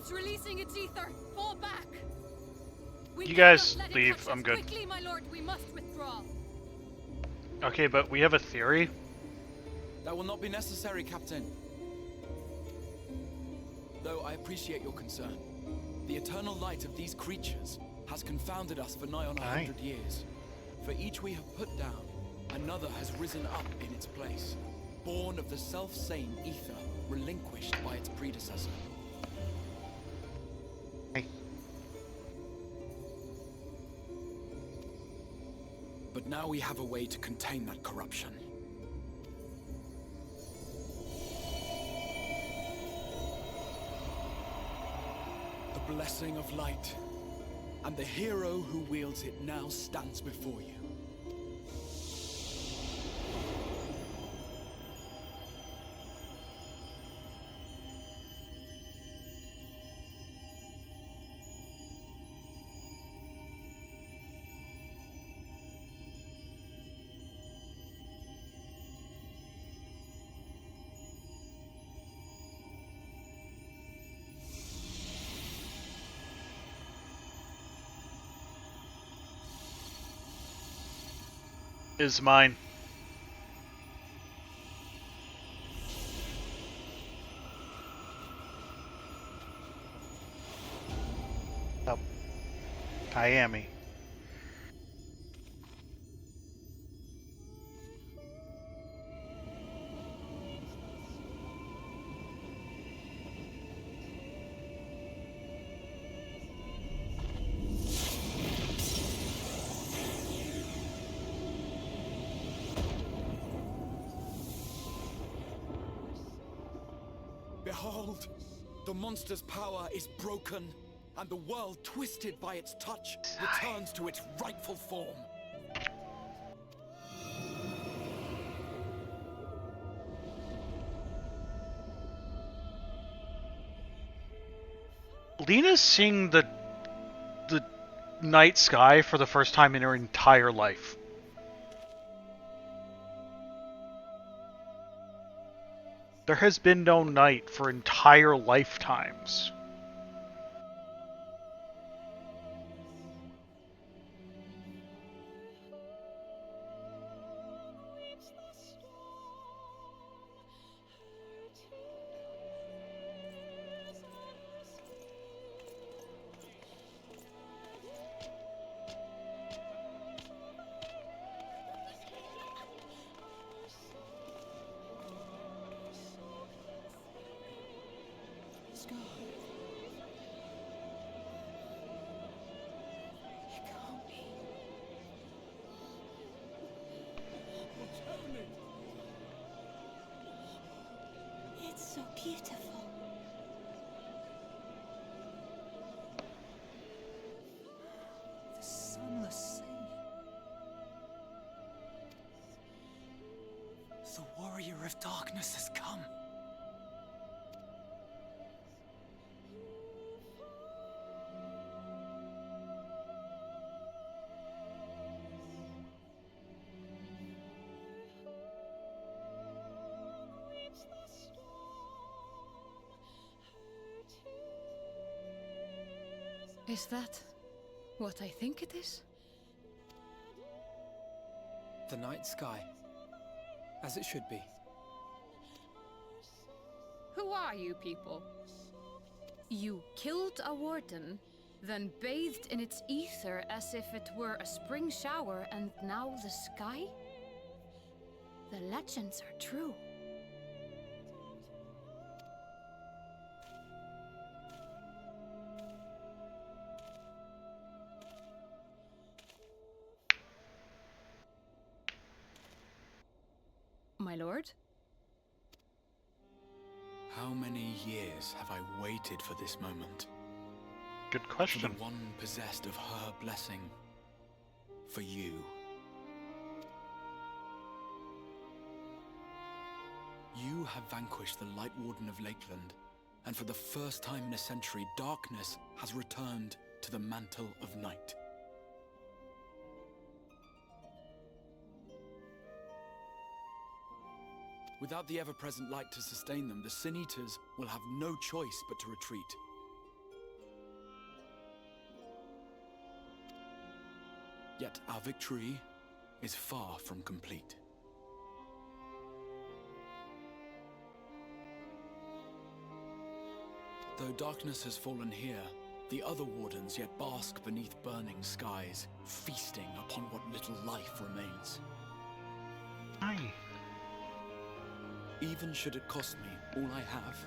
It's releasing its ether. Fall back. You guys leave. I'm good. Quickly, my lord, we must withdraw. Okay, but we have a theory. That will not be necessary, Captain. Though I appreciate your concern. The eternal light of these creatures has confounded us for nigh on 100 years. For each we have put down, another has risen up in its place, born of the self-same ether, relinquished by its predecessor. Hey. But now we have a way to contain that corruption. The blessing of light, and the hero who wields it now stands before you. Is mine. Oh. Miami. Behold, the monster's power is broken, and the world, twisted by its touch, returns to its rightful form. Lena's seeing the night sky for the first time in her entire life. There has been no night for entire lifetimes. It's so beautiful. The sunless sea. The warrior of darkness has come. Is that what I think it is? The night sky, as it should be. Who are you people? You killed a warden, then bathed in its ether as if it were a spring shower, and now the sky? The legends are true. My lord? How many years have I waited for this moment? Good For question. the one possessed of her blessing. For you. You have vanquished the Light Warden of Lakeland, and for the first time in a century, darkness has returned to the mantle of night. Without the ever-present light to sustain them, the Sin Eaters will have no choice but to retreat. Yet our victory is far from complete. Though darkness has fallen here, the other wardens yet bask beneath burning skies, feasting upon what little life remains. Aye. Even should it cost me all I have,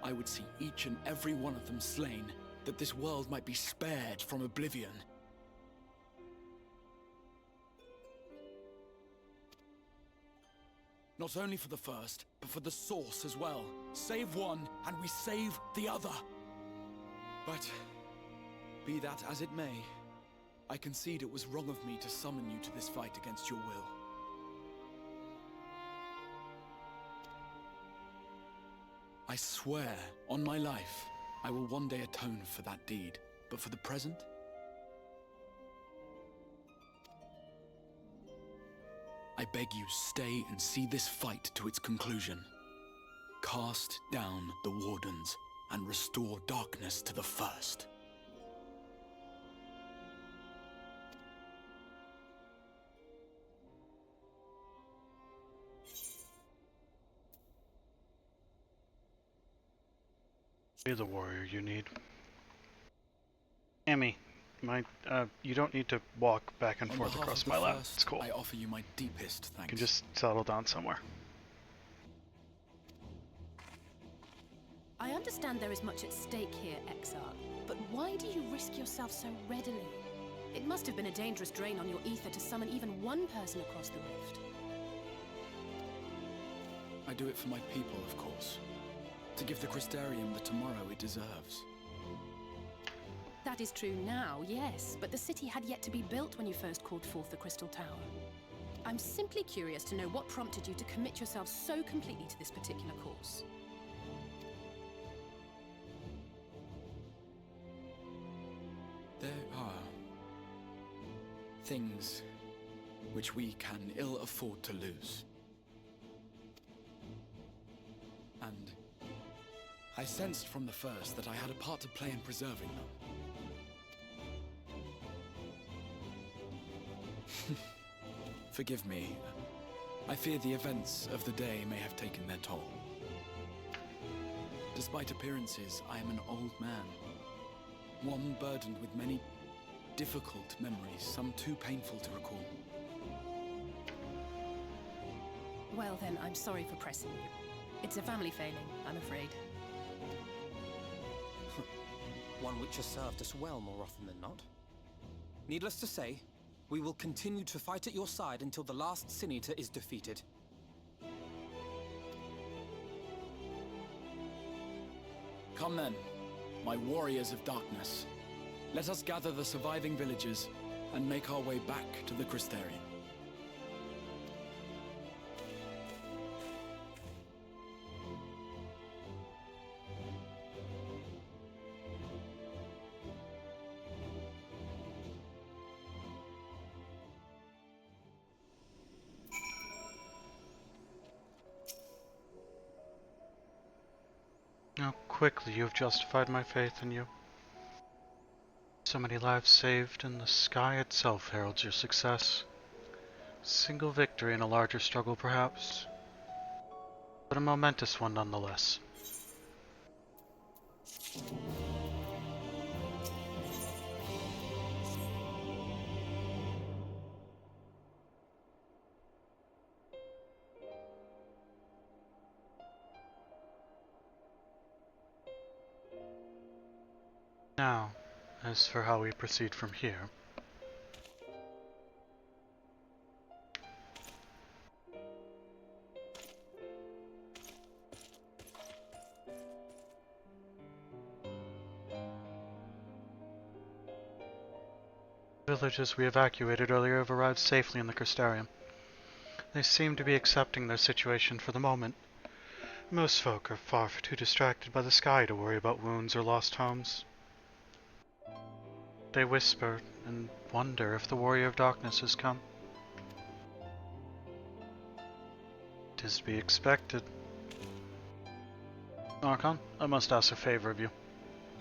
I would see each and every one of them slain, that this world might be spared from oblivion. Not only for the first, but for the source as well. Save one, and we save the other. But, be that as it may, I concede it was wrong of me to summon you to this fight against your will. I swear, on my life, I will one day atone for that deed. But for the present, I beg you stay and see this fight to its conclusion. Cast down the wardens and restore darkness to the first. Be the warrior you need. Emmy, you don't need to walk back and forth across my lap. It's cool. I offer you my deepest thanks. You can just settle down somewhere. I understand there is much at stake here, Exarch, but why do you risk yourself so readily? It must have been a dangerous drain on your ether to summon even one person across the rift. I do it for my people, of course. To give the Crystarium the tomorrow it deserves. That is true now, yes, but the city had yet to be built when you first called forth the Crystal Tower. I'm simply curious to know what prompted you to commit yourself so completely to this particular course. There are things which we can ill afford to lose. And I sensed from the first that I had a part to play in preserving them. Forgive me. I fear the events of the day may have taken their toll. Despite appearances, I am an old man. One burdened with many difficult memories, some too painful to recall. Well then, I'm sorry for pressing you. It's a family failing, I'm afraid. One which has served us well more often than not. Needless to say, we will continue to fight at your side until the last Sin Eater is defeated. Come then, my warriors of darkness. Let us gather the surviving villagers and make our way back to the Crystarium. How quickly you have justified my faith in you. So many lives saved, and the sky itself heralds your success. Single victory in a larger struggle, perhaps, but a momentous one nonetheless. Now, as for how we proceed from here. The villages we evacuated earlier have arrived safely in the Crystarium. They seem to be accepting their situation for the moment. Most folk are far too distracted by the sky to worry about wounds or lost homes. They whisper and wonder if the Warrior of Darkness has come. 'Tis to be expected. Archon, I must ask a favor of you.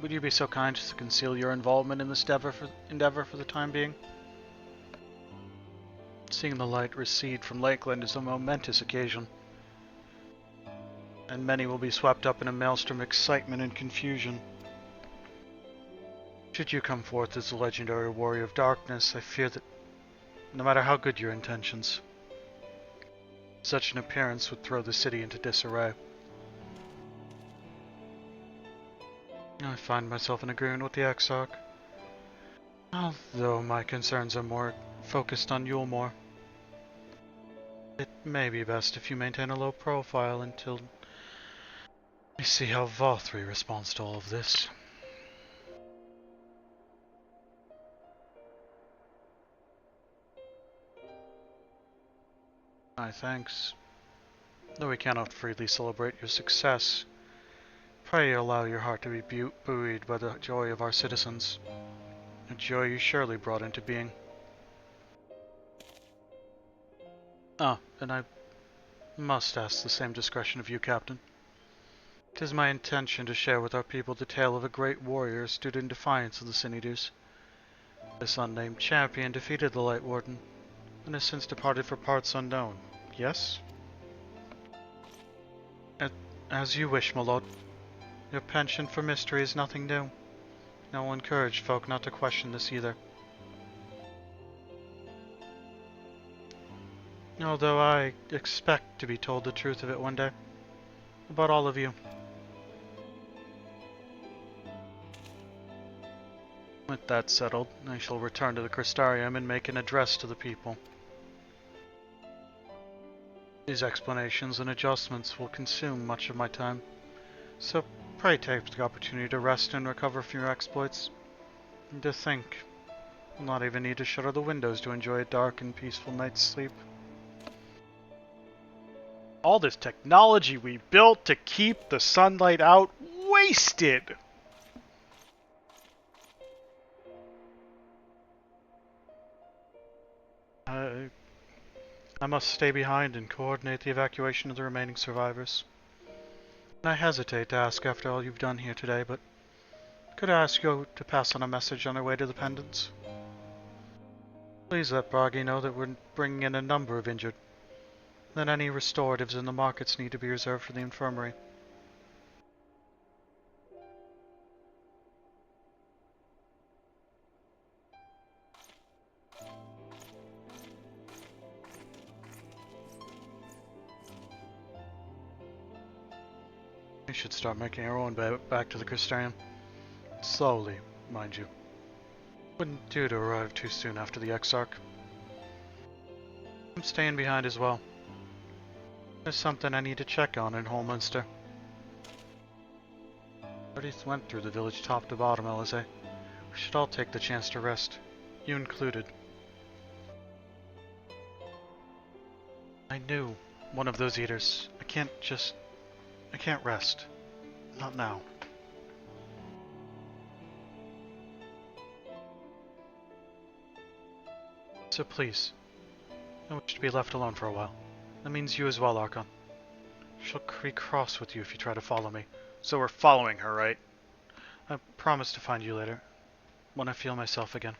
Would you be so kind as to conceal your involvement in this endeavor for the time being? Seeing the light recede from Lakeland is a momentous occasion, and many will be swept up in a maelstrom of excitement and confusion. Should you come forth as the legendary warrior of darkness, I fear that, no matter how good your intentions, such an appearance would throw the city into disarray. I find myself in agreement with the Exarch, although my concerns are more focused on Yulmore. It may be best if you maintain a low profile until we see how Vothri responds to all of this. My thanks. Though we cannot freely celebrate your success, pray allow your heart to be buoyed by the joy of our citizens, a joy you surely brought into being. And I must ask the same discretion of you, Captain. 'Tis my intention to share with our people the tale of a great warrior stood in defiance of the Sinidus. This unnamed champion defeated the Light Warden, and has since departed for parts unknown. Yes? As you wish, my lord. Your penchant for mystery is nothing new. I will encourage folk not to question this either. Although I expect to be told the truth of it one day. About all of you. With that settled, I shall return to the Crystarium and make an address to the people. These explanations and adjustments will consume much of my time, so pray take the opportunity to rest and recover from your exploits. And to think, you'll not even need to shutter the windows to enjoy a dark and peaceful night's sleep. All this technology we built to keep the sunlight out, wasted! I must stay behind and coordinate the evacuation of the remaining survivors. And I hesitate to ask after all you've done here today, but could I ask you to pass on a message on our way to the Pendants? Please let Bragi know that we're bringing in a number of injured, that any restoratives in the markets need to be reserved for the infirmary. We should start making our own back to the Crystarium. Slowly, mind you. Wouldn't do to arrive too soon after the Exarch. I'm staying behind as well. There's something I need to check on in Holminster. Already went through the village top to bottom, Elize. We should all take the chance to rest. You included. I knew one of those eaters. I can't rest. Not now. So please, I wish to be left alone for a while. That means you as well, Archon. She'll be cross with you if you try to follow me. So we're following her, right? I promise to find you later, when I feel myself again.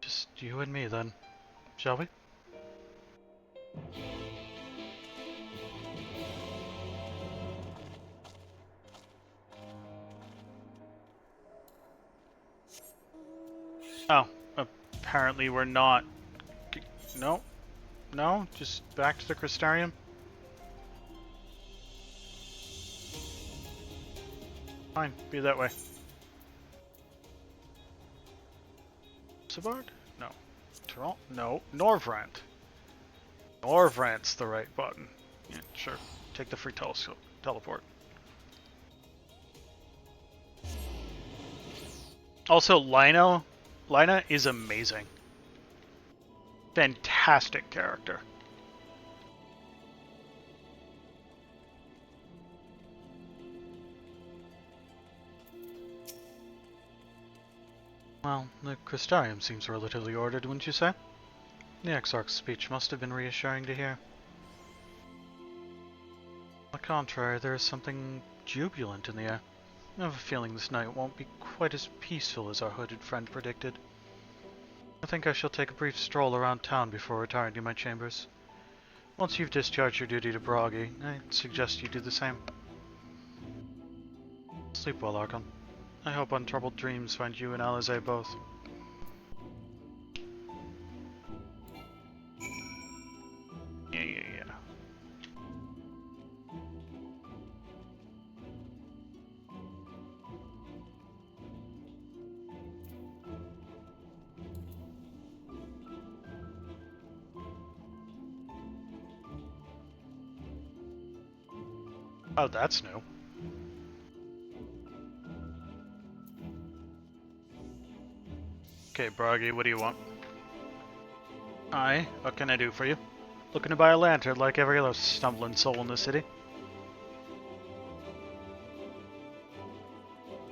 Just you and me then, shall we? Oh, apparently we're not. No, just back to the Crystarium. Fine, be that way. Sabard? No. Toronto? No. Norvrant. Norvrant's the right button. Yeah, sure. Take the free teleport. Also, Lina is amazing. Fantastic character. Well, the Crystarium seems relatively ordered, wouldn't you say? The Exarch's speech must have been reassuring to hear. On the contrary, there is something jubilant in the air. I have a feeling this night won't be quite as peaceful as our hooded friend predicted. I think I shall take a brief stroll around town before retiring to my chambers. Once you've discharged your duty to Bragi, I suggest you do the same. Sleep well, Archon. I hope untroubled dreams find you and Alize both. Yeah. Oh, that's new. Okay, Bragi, what do you want? Aye, what can I do for you? Looking to buy a lantern like every other stumbling soul in the city?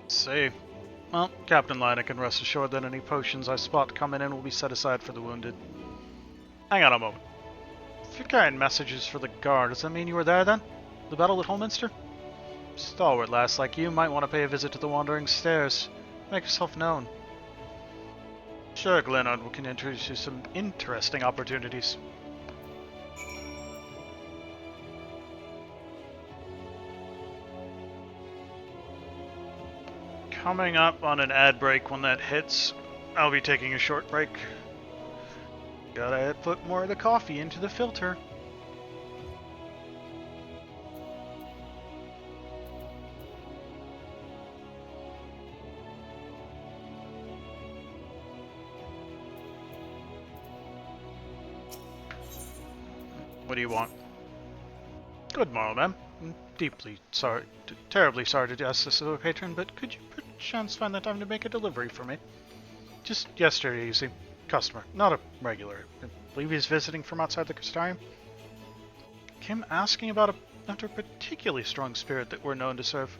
See. Well, Captain Lina can rest assured that any potions I spot coming in will be set aside for the wounded. Hang on a moment. If you're carrying messages for the guard, does that mean you were there then? The battle at Holminster? Stalwart lass like you might want to pay a visit to the Wandering Stairs. Make yourself known. Sure, Glenard can introduce you to some interesting opportunities. Coming up on an ad break when that hits, I'll be taking a short break. Gotta put more of the coffee into the filter. What do you want? Good morrow, ma'am. Terribly sorry to ask this of a patron, but could you perchance find the time to make a delivery for me? Just yesterday, you see. Customer, not a regular. I believe he's visiting from outside the Crystarium. Came asking about a particularly strong spirit that we're known to serve.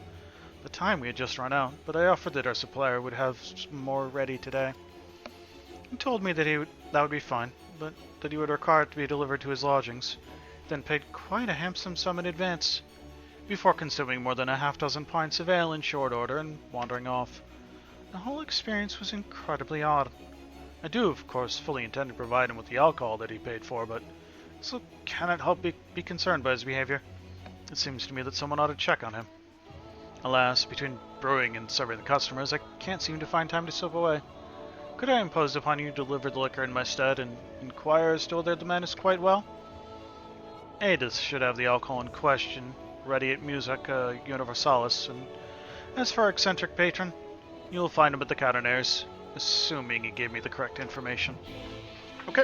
The time we had just run out, but I offered that our supplier would have more ready today. He told me that that would be fine, but that he would require it to be delivered to his lodgings, then paid quite a handsome sum in advance, before consuming more than a half-dozen pints of ale in short order and wandering off. The whole experience was incredibly odd. I do, of course, fully intend to provide him with the alcohol that he paid for, but still cannot help be concerned by his behavior. It seems to me that someone ought to check on him. Alas, between brewing and serving the customers, I can't seem to find time to slip away. Could I impose upon you to deliver the liquor in my stead and inquire as to whether the man is quite well? Adis should have the alcohol in question ready at Musica Universalis, and as for our eccentric patron, you'll find him at the Caternaires, assuming he gave me the correct information. Okay,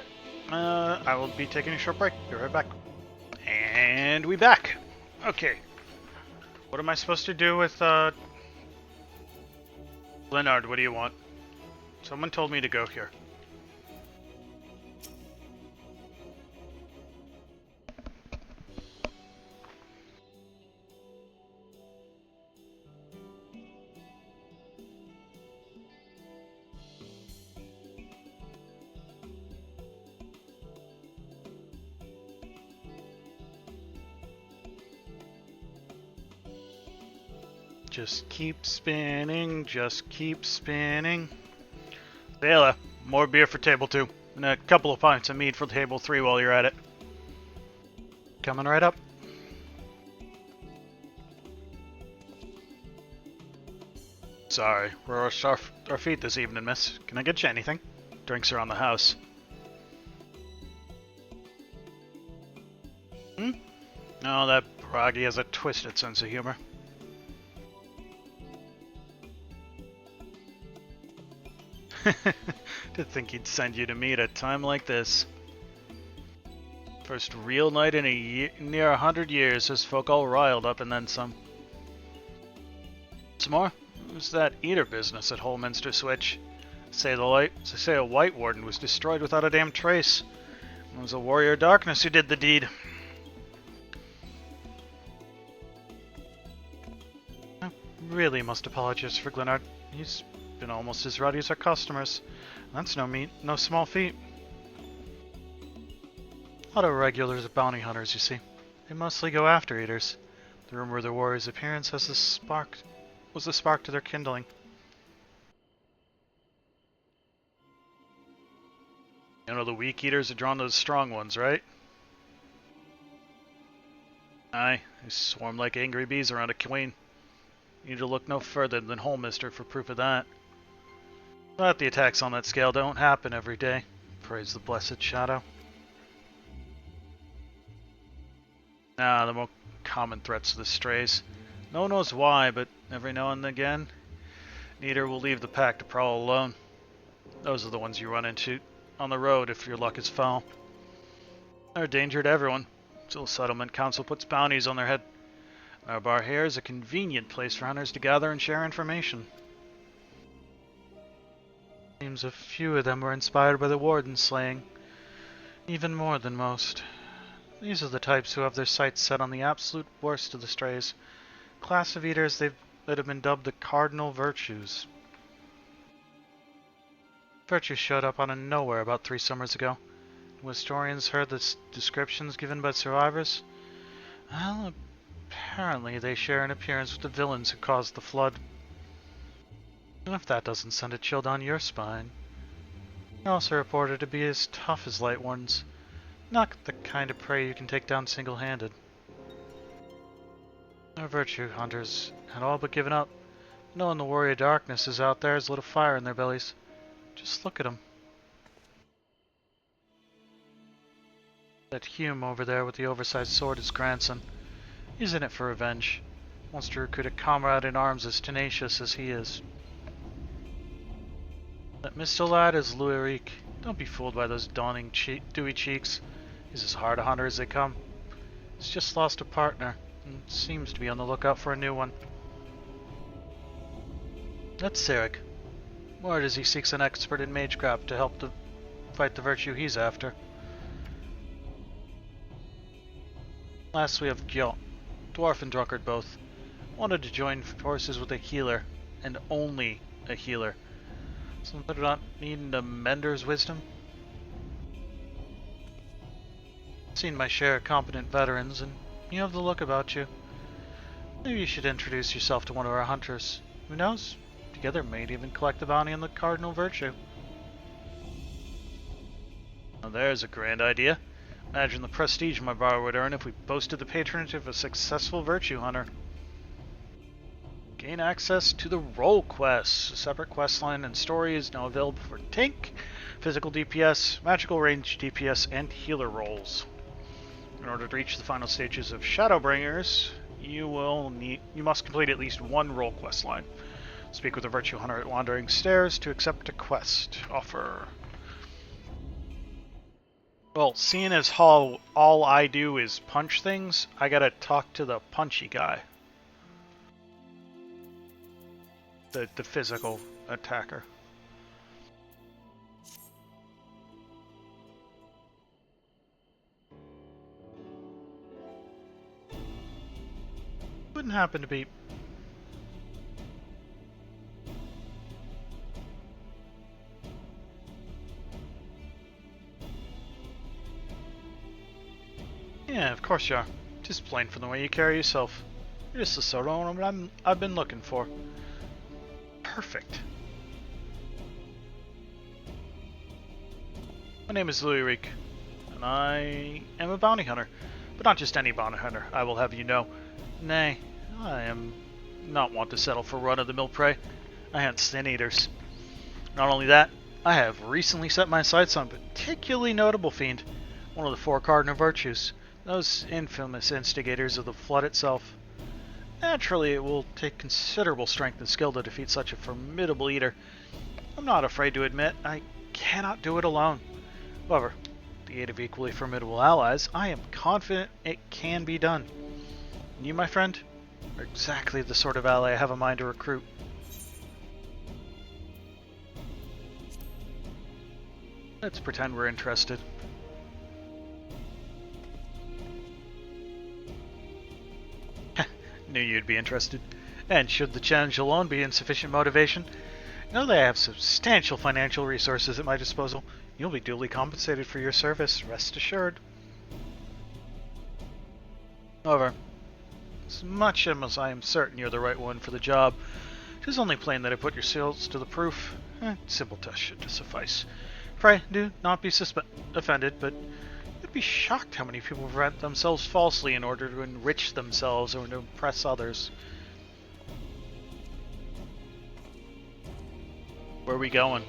I will be taking a short break. Be right back. And we back. Okay. What am I supposed to do with, Leonard, what do you want? Someone told me to go here. Just keep spinning, just keep spinning. Sayla, more beer for table 2, and a couple of pints of mead for table 3 while you're at it. Coming right up. Sorry, we're our feet this evening, miss. Can I get you anything? Drinks around the house. No, that Bragi has a twisted sense of humor. To think he'd send you to me at a time like this. First real night in near 100 years, his folk all riled up and then some. Some more? It was that eater business at Holminster Switch. Say a White Warden was destroyed without a damn trace. It was a warrior of darkness who did the deed. I really must apologize for Glenard. He's been almost as rowdy as our customers. That's no small feat. A lot of regulars are bounty hunters, you see. They mostly go after eaters. The rumor of the warrior's appearance has sparked was the spark to their kindling. You know, the weak eaters are drawn to the strong ones, right? Aye, they swarm like angry bees around a queen. You need to look no further than Holmister for proof of that. But the attacks on that scale don't happen every day. Praise the blessed Shadow. The more common threats are the strays. No one knows why, but every now and again, neither will leave the pack to prowl alone. Those are the ones you run into on the road if your luck is foul. They're a danger to everyone, until the Settlement Council puts bounties on their head. Our bar here is a convenient place for hunters to gather and share information. Seems a few of them were inspired by the Warden slaying, even more than most. These are the types who have their sights set on the absolute worst of the strays, class of eaters that have been dubbed the Cardinal Virtues. Virtue showed up out of nowhere about 3 summers ago. When historians heard the descriptions given by survivors, well, apparently they share an appearance with the villains who caused the flood. And if that doesn't send a chill down your spine. They're also reported to be as tough as light ones, not the kind of prey you can take down single-handed. Our virtue hunters had all but given up. Knowing the warrior darkness is out there has lit a fire in their bellies. Just look at them. That Hume over there with the oversized sword is grandson. He's in it for revenge. Wants to recruit a comrade in arms as tenacious as he is. That Mr. Lad is Louis. Don't be fooled by those dawning dewy cheeks. He's as hard a hunter as they come. He's just lost a partner, and seems to be on the lookout for a new one. That's Sarek. Word is he seeks an expert in magecraft to help fight the virtue he's after. Last we have Gyo, dwarf and drunkard both. Wanted to join forces with a healer, and only a healer. So they're not needing a mender's wisdom. Seen my share of competent veterans, and you have the look about you. Maybe you should introduce yourself to one of our hunters. Who knows? Together might even collect the bounty on the Cardinal Virtue. Now there's a grand idea. Imagine the prestige my bar would earn if we boasted the patronage of a successful virtue hunter. Gain access to the role quests. A separate quest line and story is now available for tank, physical DPS, magical range DPS, and healer roles. In order to reach the final stages of Shadowbringers, you must complete at least one role quest line. Speak with a virtue hunter at Wandering Stairs to accept a quest offer. Well, seeing as how all I do is punch things, I gotta talk to the punchy guy. The physical attacker. Wouldn't happen to be... Yeah, of course you are. Just plain from the way you carry yourself. You're just the sort of one I've been looking for. Perfect. My name is Louis Reek, and I am a bounty hunter. But not just any bounty hunter, I will have you know. Nay, I am not want to settle for run-of-the-mill prey. I hunt sin eaters. Not only that, I have recently set my sights on a particularly notable fiend, one of the 4 cardinal virtues, those infamous instigators of the flood itself. Naturally, it will take considerable strength and skill to defeat such a formidable eater. I'm not afraid to admit I cannot do it alone. However, with the aid of equally formidable allies, I am confident it can be done. And you, my friend, are exactly the sort of ally I have in mind to recruit. Let's pretend we're interested. Knew you'd be interested. And should the challenge alone be insufficient motivation, know that I have substantial financial resources at my disposal. You'll be duly compensated for your service, rest assured. However, As much as I am certain you're the right one for the job, 'tis only plain that I put your seals to the proof. Simple test should suffice. Pray, do not be offended, but you'd be shocked how many people present themselves falsely in order to enrich themselves or to impress others. Where are we going?